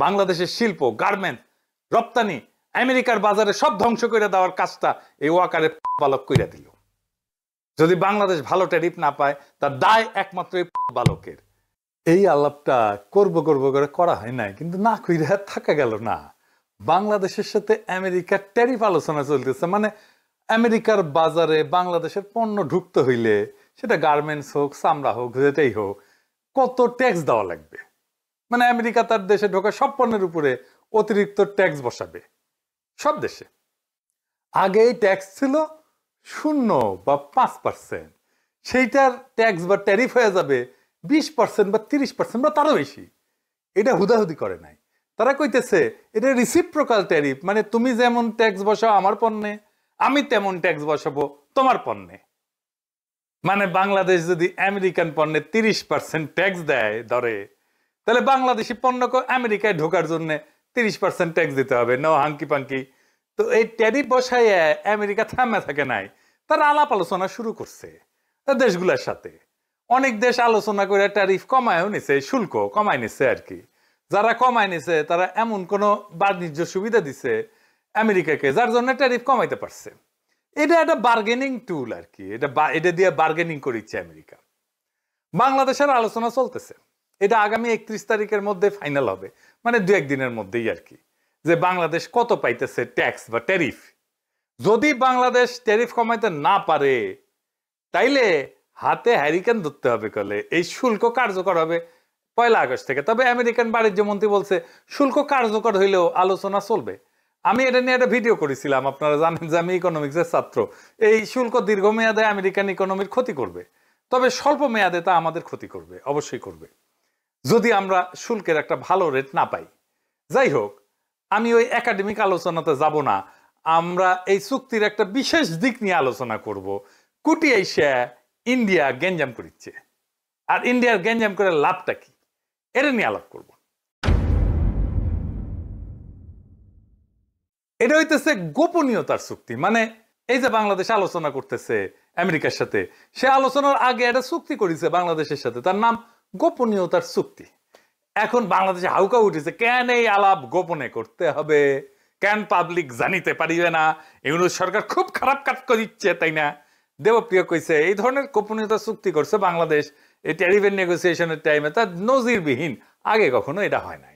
বাংলাদেশের শিল্প, গার্মেন্টস, রপ্তানি আমেরিকার বাজারে সব ধ্বংস করে দেওয়ার কাজটা এই ওয়াকারে বালক কইরা দিল। যদি বাংলাদেশ ভালো ট্যারিফ না পায় তার দায় একমাত্র এই বালকের। এই আলাপটা করব করে করা হয় নাই, কিন্তু না কইরা থাকা গেল না। বাংলাদেশের সাথে আমেরিকার ট্যারিফ আলোচনা চলতেছে, মানে আমেরিকার বাজারে বাংলাদেশের পণ্য ঢুকতে হইলে সেটা গার্মেন্টস হোক, চামড়া হোক, যেটাই হোক, কত ট্যাক্স দেওয়া লাগবে। মানে আমেরিকা তার দেশে ঢোকা সব পণ্যের উপরে অতিরিক্ত ট্যাক্স বসাবে সব দেশে। আগে ট্যাক্স ছিল 0 বা 5%, সেইটার ট্যাক্স বা ট্যারিফ হয়ে যাবে 20% বা 30% বা তারও বেশি। এটা হুদাহুদি করে নাই, তারা কইতেছে এটা রিসিপ্রোকাল ট্যারিফ, মানে তুমি যেমন ট্যাক্স বসাও আমার পণ্যে, আমি তেমন ট্যাক্স বসাবো তোমার পণ্যে। মানে বাংলাদেশ যদি আমেরিকান পণ্যে 30% ট্যাক্স দেয় ধরে, তাহলে বাংলাদেশি পণ্যকে আমেরিকায় ঢোকার জন্য 30% ট্যাক্স দিতে হবে, নো হাঙ্কি পাঙ্কি। তো এই ট্যারিফ বসায় আমেরিকা থামে থাকে নাই, তারা আলাপ আলোচনা শুরু করছে দেশগুলোর সাথে। অনেক দেশ আলোচনা করে ট্যারিফ কমায়ও নিছে, শুল্ক কমায় নিছে আর কি। যারা কমায় নিছে তারা এমন কোন বাণিজ্য সুবিধা দিছে আমেরিকাকে যার জন্য ট্যারিফ কমাইতে পারছে। এটা একটা বার্গেনিং টুল আর কি, এটা দিয়ে বার্গেনিং করিচ্ছে আমেরিকা। বাংলাদেশের আলোচনা চলতেছে, এটা আগামী 31 তারিখের মধ্যে ফাইনাল হবে, মানে 2-1 দিনের মধ্যেই আর কি, যে বাংলাদেশ কত পাইতেছে ট্যাক্স বা ট্যারিফ। যদি বাংলাদেশ ট্যারিফ কমাইতে না পারে তাইলে হাতে হ্যারিকেন ধরতে হবে, কলে এই শুল্ক কার্যকর হবে 1 আগস্ট থেকে। তবে আমেরিকান বাণিজ্য মন্ত্রী বলছে শুল্ক কার্যকর হইলেও আলোচনা চলবে। আমি এটা নিয়ে একটা ভিডিও করেছিলাম, আপনারা জানেন যে আমি ইকোনমিক্সের ছাত্র। এই শুল্ক দীর্ঘমেয়াদে আমেরিকান ইকোনমির ক্ষতি করবে, তবে স্বল্প মেয়াদে তা আমাদের ক্ষতি করবে, অবশ্যই করবে, যদি আমরা শুল্কের একটা ভালো রেট না পাই। যাই হোক, আমি ওই একাডেমিক আলোচনাতে যাব না, আমরা এই চুক্তির একটা বিশেষ দিক নিয়ে আলোচনা করব। কুটি এশিয়া ইন্ডিয়া গ্যাঞ্জাম করিচ্ছে, আর ইন্ডিয়ার গ্যাঞ্জাম করে লাভটা কি, এটা নিয়ে আলাপ করব। এটা হইতেছে গোপনীয়তার চুক্তি। মানে এই যে বাংলাদেশ আলোচনা করতেছে আমেরিকার সাথে, সে আলোচনার আগে একটা চুক্তি করেছে বাংলাদেশের সাথে, তার নাম গোপনীয়তার চুক্তি। এখন বাংলাদেশে হাউকা উঠেছে, কেন এই আলাপ গোপনে করতে হবে, কেন পাবলিক জানিতে পারিবে না, ইউনূস সরকার খুব খারাপ কাজ করিচ্ছে, তাই না? দেবপ্রিয় কইছে এই ধরনের গোপনীয়তা চুক্তি করছে বাংলাদেশ এই ট্যারিফের নেগোসিয়েশনের টাইমে, তার নজিরবিহীন, আগে কখনো এটা হয় নাই।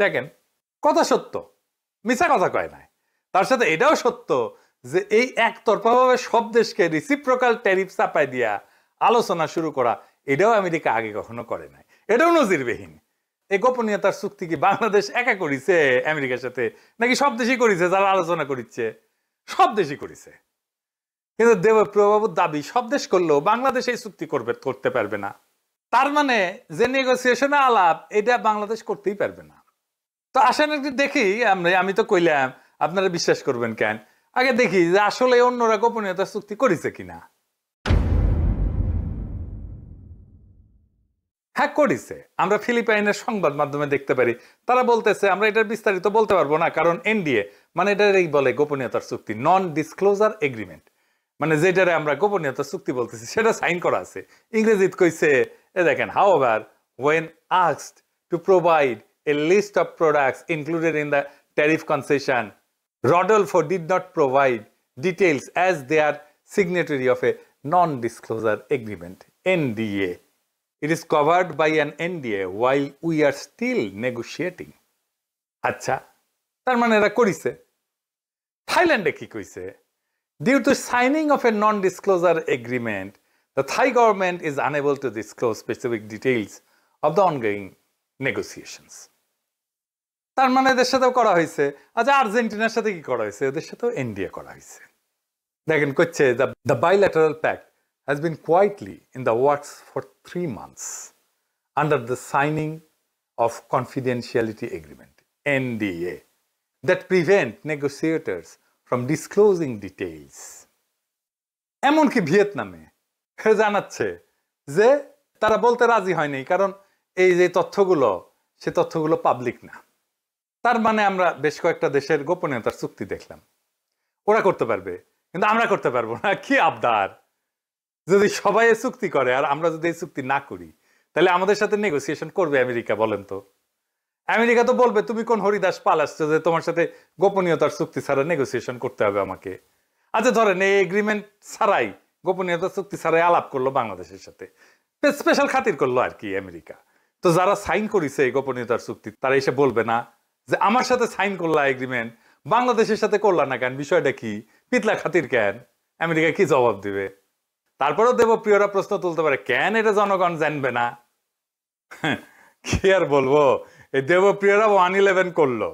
দেখেন, কথা সত্য, মিছা কথা কয় নাই। তার সাথে এটাও সত্য যে এই একতরফাভাবে সব দেশকে রিসিপ্রোকাল ট্যারিফ চাপাই দিয়া আলোচনা শুরু করা, এটাও আমেরিকা আগে কখনো করে নাই, এটাও নজিরবিহীন। এই গোপনীয়তার চুক্তি কি বাংলাদেশ একা করিছে আমেরিকার সাথে, নাকি সব দেশই করিছে? যারা আলোচনা করিচ্ছে সব দেশই করিছে, কিন্তু দেবপ্রিয়বাবুর দাবি সব দেশ করলেও বাংলাদেশ এই চুক্তি করতে পারবে না। তার মানে যে নেগোসিয়েশনে আলাপ, এটা বাংলাদেশ করতেই পারবে না। তো আসেন একটু দেখি, আমি তো কইলাম, আপনারা বিশ্বাস করবেন কেন, আগে দেখি যে আসলে অন্যরা গোপনীয়তা চুক্তি করেছে কিনা। হ্যাঁ করেছে, আমরা ফিলিপাইনের সংবাদ মাধ্যমে দেখতে পারি, তারা বলতেছে, আমরা এটার বিস্তারিত বলতে পারবো না কারণ এনডিএ, মানে এটাই বলে গোপনীয়তার চুক্তি, নন ডিসক্লোজার এগ্রিমেন্ট, মানে যেটারে আমরা গোপনীয়তার চুক্তি বলতেছি সেটা সাইন করা আছে। ইংরেজিতে কইছে, এ দেখেন, however when asked to provide a list of products included in the tariff concession, Rodolfo did not provide details as they are signatory of a non-disclosure agreement, NDA. It is covered by an NDA while we are still negotiating. আচ্ছা, তার মানে এরা করিছে। থাইল্যান্ডে কি কইছে? Due to signing of a non-disclosure agreement, the Thai government is unable to disclose specific details of the ongoing negotiations. তার মানে এদের সাথেও করা হয়েছে। আচ্ছা, আর্জেন্টিনার সাথে কি করা হয়েছে? এদের সাথেও এনডিএ করা হয়েছে। দেখেন, করছে the bilateral pact has been quietly in the works for 3 months under the signing of confidentiality agreement, NDA, that prevent negotiators from disclosing details. এমনকি ভিয়েতনামে জানাচ্ছে যে তারা বলতে রাজি হয়নি, কারণ এই যে তথ্যগুলো, সে তথ্যগুলো পাবলিক না। তার মানে আমরা বেশ কয়েকটা দেশের গোপনীয়তার চুক্তি দেখলাম, ওরা করতে পারবে কিন্তু আমরা করতে পারবো না। কি আবদার! যদি সবাই চুক্তি করে আর আমরা যদি এই চুক্তি না করি, তাহলে আমাদের সাথে নেগোসিয়েশন করবে আমেরিকা, বলেন তো? আমেরিকা তো বলবে তুমি কোন হরিদাস পাল আসছো যে তোমার সাথে গোপনীয়তার চুক্তি ছাড়া নেগোসিয়েশন করতে হবে আমাকে। আচ্ছা ধরেন এই এগ্রিমেন্ট ছাড়াই, গোপনীয়তার চুক্তি ছাড়াই আলাপ করলো বাংলাদেশের সাথে, স্পেশাল খাতির করলো আর কি আমেরিকা। তো যারা সাইন করেছে এই গোপনীয়তার চুক্তি তারা এসে বলবে না যে আমার সাথে সাইন করলা এগ্রিমেন্ট, বাংলাদেশের সাথে করলা না কেন, বিষয়টা কি, পিতলা খাতির কেন? আমেরিকা কি জবাব দিবে? তারপরেও দেবপ্রিয়রা প্রশ্ন তুলতে পারে কেন এটা জনগণ জানবে না? কি আর বলবো, এই দেবপ্রিয়রা 111 করলো।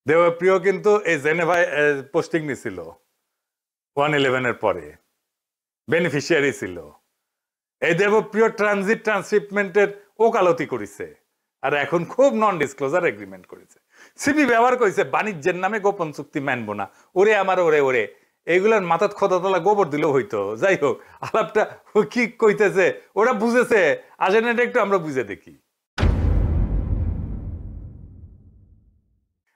দেবপ্রিয় কিন্তু এই জেনেভায় পোস্টিং নিছিল 111 এর পরে, বেনিফিশিয়ারি ছিল। এই দেবপ্রিয় ট্রানজিট ট্রান্সশিপমেন্টের ওকালতি করেছে, আর এখন খুব নন ডিসক্লোজার এগ্রিমেন্ট করেছে। সিপি ব্যবহার করেছে বাণিজ্যের নামে গোপন চুক্তি মানবো না, ওরে আমার ওরে ওরে, এইগুলার মাথার খোদাতলা গোবর দিলেও হইতো। যাই হোক, আলাপটা কি কইতেছে ওরা বুঝেছে, আসেন এটা একটু আমরা বুঝে দেখি।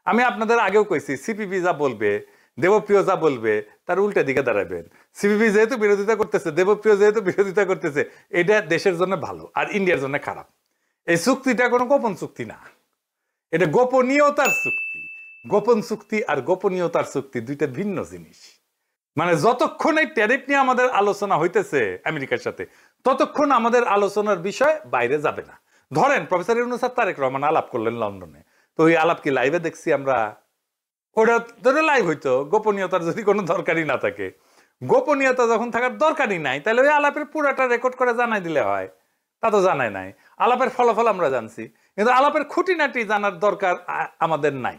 আমি আপনাদের আগেও কইছি সিপিবি যা বলবে, দেবপ্রিয় যা বলবে তার উল্টা দিকে দাঁড়াবেন। সিপিবি যেহেতু বিরোধিতা করতেছে, দেবপ্রিয় যেহেতু বিরোধিতা করতেছে, এটা দেশের জন্য ভালো আর ইন্ডিয়ার জন্য খারাপ। এই চুক্তিটা কোনো গোপন চুক্তি না, এটা গোপনীয়তার চুক্তি। গোপন চুক্তি আর গোপনীয়তার চুক্তি দুইটা ভিন্ন জিনিস। মানে যতক্ষণ এই ট্যারিফ নিয়ে আমাদের আলোচনা হইতেছে আমেরিকার সাথে, ততক্ষণ আমাদের আলোচনার বিষয় বাইরে যাবে না। ধরেন প্রফেসর ইউনূস স্যার তারেক রহমান আলাপ করলেন লন্ডনে, তো ওই আলাপ কি লাইভে দেখছি আমরা? ওটা ধরে লাইভ হইতো, গোপনীয়তার যদি কোনো দরকারই না থাকে। গোপনীয়তা যখন থাকার দরকারই নাই, তাহলে ওই আলাপের পুরাটা রেকর্ড করে জানাই দিলে হয়। তা তো জানাই নাই। আলাপের ফলাফল আমরা জানছি, কিন্তু আলাপের খুঁটিনাটি জানার দরকার আমাদের নাই।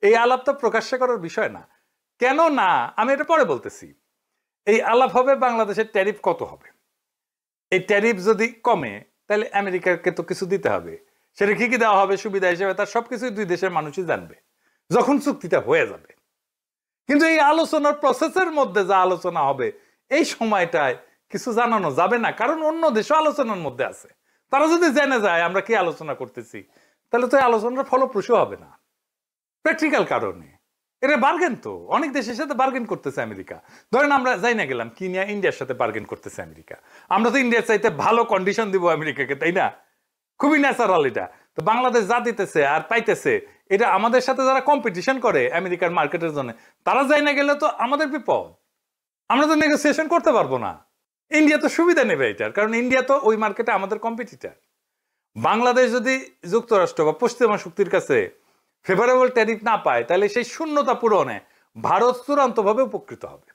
এই আলাপ তো প্রকাশ্যে করার বিষয় না। কেন না আমি এটা পরে বলতেছি। এই আলাপ হবে বাংলাদেশের ট্যারিফ কত হবে। এই ট্যারিফ যদি কমে তাহলে আমেরিকাকে তো কিছু দিতে হবে। সেটা কি কি দেওয়া হবে সুবিধা হিসেবে, তার সবকিছুই দুই দেশের মানুষই জানবে যখন চুক্তিটা হয়ে যাবে। কিন্তু এই আলোচনার প্রসেসের মধ্যে যা আলোচনা হবে এই সময়টায় কিছু জানানো যাবে না, কারণ অন্য দেশও আলোচনার মধ্যে আছে। তারা যদি জেনে যায় আমরা কি আলোচনা করতেছি, তাহলে তো এই আলোচনার ফলপ্রসূ হবে না। প্র্যাকটিক্যাল কারণে এটা বার্গেন, তো অনেক দেশের সাথে বার্গেন করতেছে আমেরিকা। ধরেন আমরা যাই না গেলাম কি নিয়ে, ইন্ডিয়ার সাথে বার্গেন করতেছে আমেরিকা। আমরা তো ইন্ডিয়ার চাইতে ভালো কন্ডিশন দিব আমেরিকাকে, তাই না? খুবই ন্যাচারাল এটা। তো বাংলাদেশ যা দিতেছে আর পাইতেছে, এটা আমাদের সাথে যারা কম্পিটিশন করে আমেরিকার মার্কেটের জন্য, তারা যাই না গেলে তো আমাদের বিপদ। আমরা তো নেগোসিয়েশন করতে পারবো না। ইন্ডিয়া তো সুবিধা নেবে এটার, কারণ ইন্ডিয়া তো ওই মার্কেটে আমাদের কম্পিটিটার। বাংলাদেশ যদি যুক্তরাষ্ট্র বা পশ্চিমা শক্তির কাছে ফেভারেবল ট্যারিফ না পায়, তাহলে সেই শূন্যতা পূরণে ভারত চূড়ান্তভাবে উপকৃত হবে।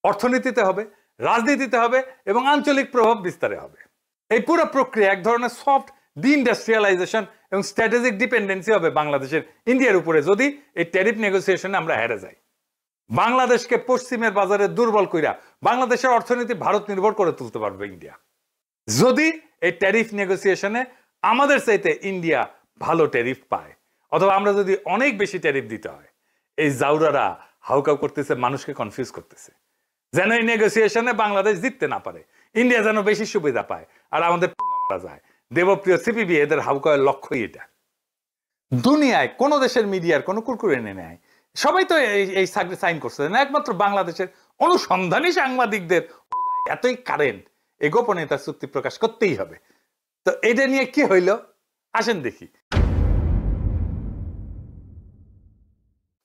অর্থনীতিতে হবে, রাজনীতিতে হবে এবং আঞ্চলিক প্রভাব বিস্তারে হবে। এই পুরো প্রক্রিয়া এক ধরনের সফট ডিইন্ডাস্ট্রিয়ালাইজেশন এবং স্ট্র্যাটেজিক ডিপেন্ডেন্সি হবে বাংলাদেশের ইন্ডিয়ার উপরে, যদি এই ট্যারিফ নেগোসিয়েশনে আমরা হেরে যাই। বাংলাদেশকে পশ্চিমের বাজারে দুর্বল কইরা বাংলাদেশের অর্থনীতি ভারত নির্ভর করে তুলতে পারবে ইন্ডিয়া, যদি এই ট্যারিফ নেগোসিয়েশনে আমাদের চাইতে ইন্ডিয়া ভালো ট্যারিফ পায়, অথবা আমরা যদি অনেক বেশি ট্যারিফ দিতে হয়। এই জাউরারা হাউকাউ করতেছে, মানুষকে কনফিউজ করতেছে, যেন এই নেগোসিয়েশনে বাংলাদেশ জিততে না পারে, ইন্ডিয়া যেন বেশি সুবিধা পায় আর আমাদের মারা যায়। দেবপ্রিয় সিপিবি এদের হাউকাউয়ের লক্ষ্যই এটা। দুনিয়ায় কোন দেশের মিডিয়ার কোনো কুরকুরে নেয়, সবাই তো এই সাইন করছে না, একমাত্র বাংলাদেশের অনুসন্ধানী সাংবাদিকদের এতই কারেন্ট, এই গোপনীয়তার চুক্তি প্রকাশ করতেই হবে। তো এটা নিয়ে কি হইল আসেন দেখি।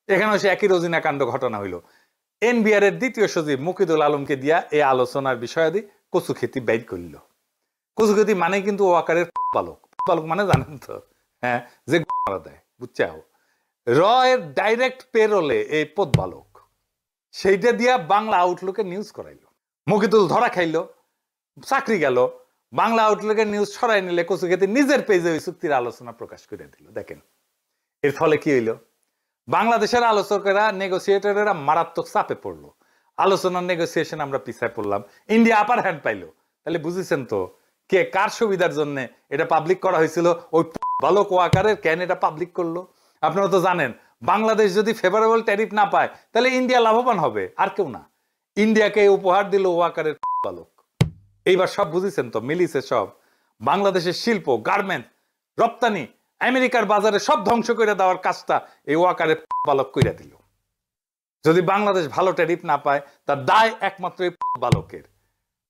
এখানে সে একই রোজিনা কাণ্ড ঘটনা হইল। এনবিআর এর দ্বিতীয় সচিব মুকিদুল আলমকে দিয়া এই আলোচনার বিষয়াদি কচুক্ষেতি বাইর করল। কচুক্ষেতি মানে কিন্তু ও আকারের বালক, বালক মানে জানেন তো, হ্যাঁ, যে মারা দেয়, বুঝছাও। র এর ডাইরেক্ট পেরোলে এই পদ বালক, সেইটা দিয়া বাংলা আউটলুকে নিউজ করাইল। মুকিদুল ধরা খাইল, চাকরি গেল। বাংলা আউটলুকের নিউজ ছড়াই নিলে কচুক্ষেতি নিজের পেজে ওই চুক্তির আলোচনা প্রকাশ করে দিল। দেখেন এর ফলে কি হইল, বাংলাদেশের আলোচকেরা, নেগোসিয়েটরেরা মারাত্মক চাপে পড়লো। আলোচনার নেগোসিয়েশন আমরা পিছায় পড়লাম, ইন্ডিয়া আপার হ্যান্ড পাইলো। তাহলে বুঝেছেন তো কে কার সুবিধার জন্য এটা পাবলিক করা হয়েছিল, ওই বালক ওয়াকারের কেন এটা পাবলিক করলো। আপনারা তো জানেন বাংলাদেশ যদি ফেভারেবল ট্যারিফ না পায় তাহলে ইন্ডিয়া লাভবান হবে, আর কেউ না। ইন্ডিয়াকে উপহার দিল ওয়াকারের বালক। এইবার সব বুঝেছেন তো, মিলিছে সব। বাংলাদেশের শিল্প, গার্মেন্ট, রপ্তানি আমেরিকার বাজারে সব ধ্বংস করে দেওয়ার কাজটা এই ওয়াকারের বালক কইরা দিল। যদি বাংলাদেশ ভালো ট্যারিফ না পায় তার দায় একমাত্র এই বালকের।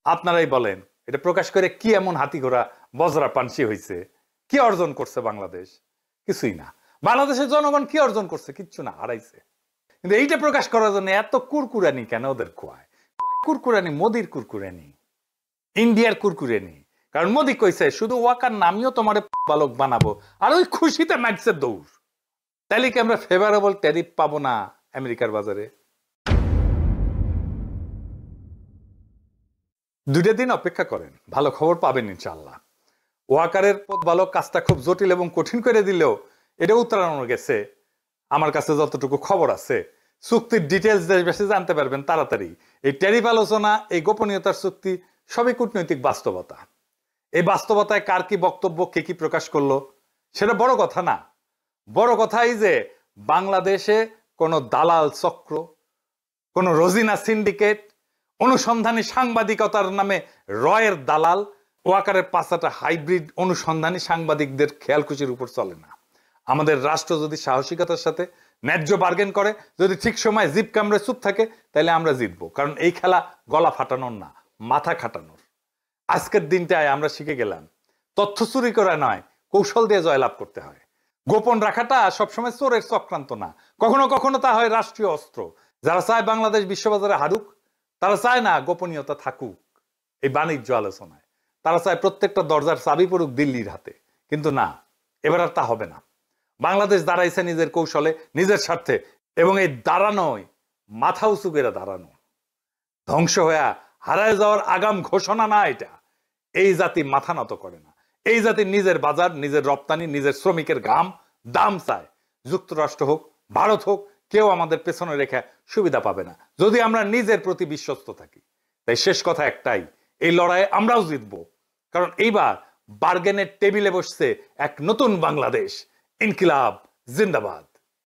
আপনারাই বলেন এটা প্রকাশ করে কি এমন হাতি ঘোড়া বজরা পানসি হয়েছে, কি অর্জন করছে বাংলাদেশ? কিছুই না। বাংলাদেশের জনগণ কি অর্জন করছে? কিচ্ছু না, হারাইছে। কিন্তু এইটা প্রকাশ করার জন্য এত কুরকুরানি কেন ওদের খোয়ায়? কুরকুরানি মোদির কুরকুরানি, ইন্ডিয়ার কুরকুরানি। কারণ মোদি কইছে শুধু ওয়াকার নামিও তোমার বালক বানাবো, আর ওই খুশিতে ম্যাক্সের দৌড়। তাইলে কি আমরা ফেভারেবল ট্যারিফ পাবো না আমেরিকার বাজারে? 2 দিন অপেক্ষা করেন, ভালো খবর পাবেন ইনশাআল্লাহ। ওয়াকারের বালক কাজটা খুব জটিল এবং কঠিন করে দিলেও এটা উত্তরানো গেছে। আমার কাছে যতটুকু খবর আছে, চুক্তির ডিটেলস দেশবাসী জানতে পারবেন তাড়াতাড়ি। এই ট্যারিফ আলোচনা, এই গোপনীয়তার চুক্তি সবই কূটনৈতিক বাস্তবতা। এই বাস্তবতায় কার কি বক্তব্য, কে কি প্রকাশ করলো, সেটা বড় কথা না। বড় কথা এই যে বাংলাদেশে কোনো দালাল চক্র, কোনো রোজিনা সিন্ডিকেট, অনুসন্ধানী সাংবাদিকতার নামে রয়ের দালাল, ওয়াকারের পাঁচটা হাইব্রিড অনুসন্ধানী সাংবাদিকদের খেয়ালখুশির উপর চলে না। আমাদের রাষ্ট্র যদি সাহসিকতার সাথে ন্যায্য বার্গেন করে, যদি ঠিক সময় জিপ কামড়ে চুপ থাকে, তাহলে আমরা জিতবো। কারণ এই খেলা গলা ফাটানোর না, মাথা খাটানোর। আজকের দিনটায় আমরা শিখে গেলাম তথ্য চুরি করা নয়, কৌশল দিয়ে জয়লাভ করতে হয়। গোপন রাখাটা সবসময় চোরের চক্রান্ত না, কখনো কখনো তা হয় রাষ্ট্রীয় অস্ত্র। যারা চায় বাংলাদেশ বিশ্ববাজারে হারুক, তারা চায় না গোপনীয়তা থাকুক এই বাণিজ্য আলোচনায়। তারা চায় প্রত্যেকটা দরজার চাবি পড়ুক দিল্লির হাতে। কিন্তু না, এবার আর তা হবে না। বাংলাদেশ দাঁড়াইছে নিজের কৌশলে, নিজের স্বার্থে, এবং এই দাঁড়ানোয় মাথা উঁচু করে দাঁড়ানো। ধ্বংস হয়ে হারায় যাওয়ার আগাম ঘোষণা না এটা। এই জাতি মাথা নত করে না। এই জাতি নিজের বাজার, নিজের রপ্তানি, নিজের শ্রমিকের ঘাম দাম চায়। যুক্তরাষ্ট্র হোক, ভারত হোক, কেউ আমাদের পেছনে রেখে সুবিধা পাবে না যদি আমরা নিজের প্রতি বিশ্বস্ত থাকি। তাই শেষ কথা একটাই, এই লড়াইয়ে আমরাও জিতবো। কারণ এইবার বার্গেনের টেবিলে বসছে এক নতুন বাংলাদেশ। ইনকিলাব জিন্দাবাদ।